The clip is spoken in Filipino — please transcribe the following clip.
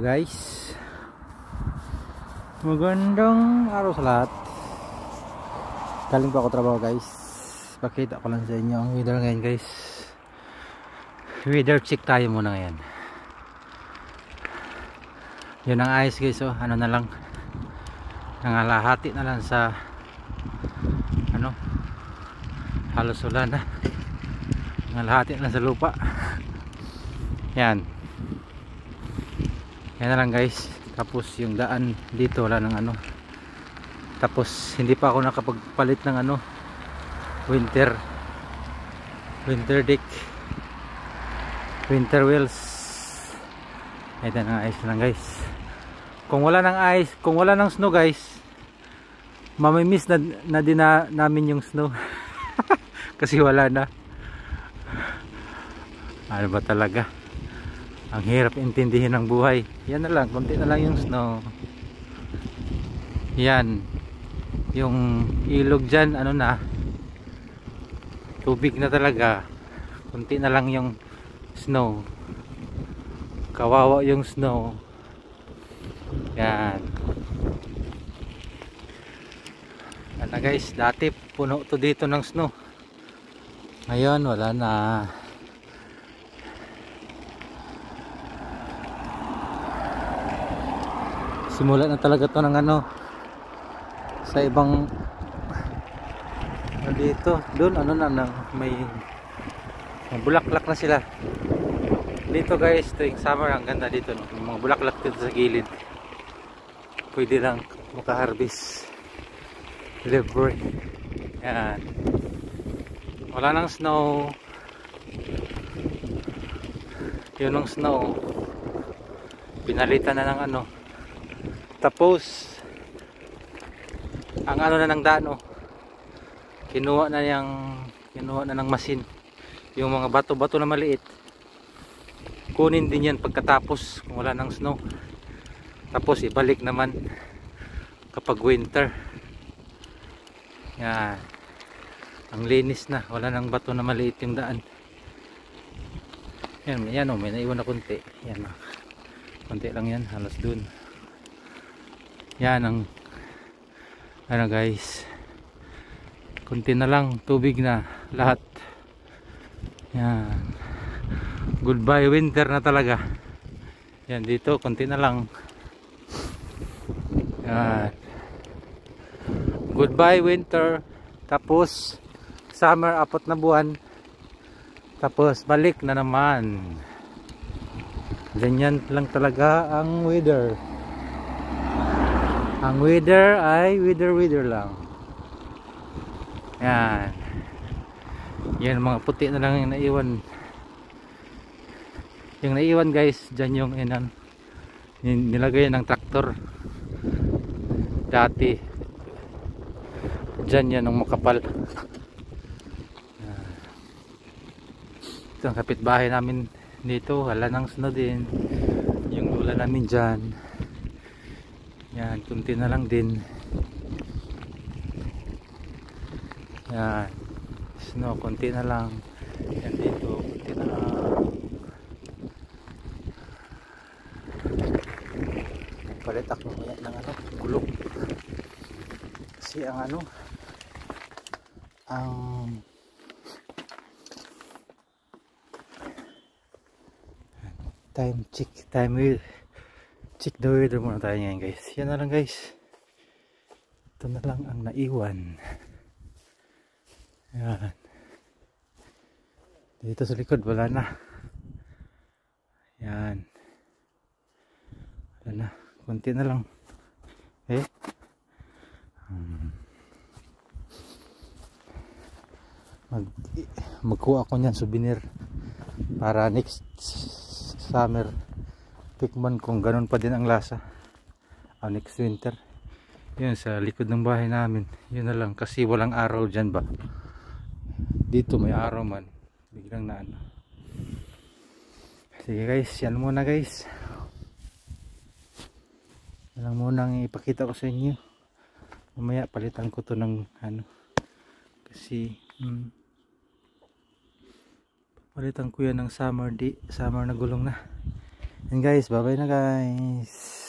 Hello guys, magandang araw sa lahat. Galing pa ako trabaho guys. Pakita ko lang sa inyo ang weather ngayon guys. Weather check tayo muna ngayon. Yun ang ayos guys, oh. Ano na lang, nangalahati na lang sa halos wala na, nangalahati na lang sa lupa. Yan na lang guys. Tapos yung daan dito wala nang tapos hindi pa ako nakapagpalit ng winter deck, winter wheels. Ito na, ayos lang guys. Kung wala ng ice, kung wala ng snow guys, mamimiss na din namin yung snow. Kasi wala na. Ano ba talaga, ang hirap intindihin ng buhay. Yan na lang, konti na lang yung snow. Yan, yung ilog dyan, tubig na talaga. Konti na lang yung snow. Kawawa yung snow. Yan. Yan na guys, dati puno to dito ng snow. Ngayon wala na. Simula na talaga to ng sa ibang dito, doon may bulaklak na sila. Dito guys, tuwing summer ang ganda dito, no? Yung mga bulaklak dito sa gilid. Pwede lang makaharvest libre. Yan. Wala nang snow. Yun ang snow, pinalitan na ng tapos ang na ng daan, kinuha na ng machine yung mga bato-bato na maliit. Kunin din yan pagkatapos kung wala ng snow. Tapos ibalik naman kapag winter. Yan. Ang linis na, wala ng bato na maliit yung daan. Yan may naiwan na konti. Yan, konti lang yan, halos dun. Yan ang guys, konti na lang, tubig na lahat. Yan, goodbye winter na talaga. Yan, dito konti na lang. Yan, goodbye winter. Tapos summer, 4 na buwan. Tapos balik na naman. Ganyan lang talaga ang weather. Ang weather ay weather lang. Yan. Yan, mga puti na lang yung naiwan. Yung naiwan guys, dyan yung nilagay ng traktor. Dati dyan yan ang makapal. Ito ang kapitbahay namin dito, wala nang snow din. Yung lula namin dyan, yan, kunti na lang din. Yan, snow, kunti na lang. Yan dito, kunti na lang. Palit ako ng gulong. Kasi ang check the weather muna tayo ngayon guys. Yan na lang guys, ito na lang ang naiwan. Yan, dito sa likod wala na. Yan, wala na, konti na lang. Magkuha ako niyan souvenir para next summer tikman kung ganun pa din ang lasa. Next winter. Yun sa likod ng bahay namin. Yun na lang, kasi walang araw dyan ba. Dito may araw man, biglang na Sige guys, yan muna guys. Yan lang muna ang ipakita ko sa inyo. Mamaya palitan ko to ng kasi palitan ko yan ng summer na gulong na. And guys, bye bye na guys.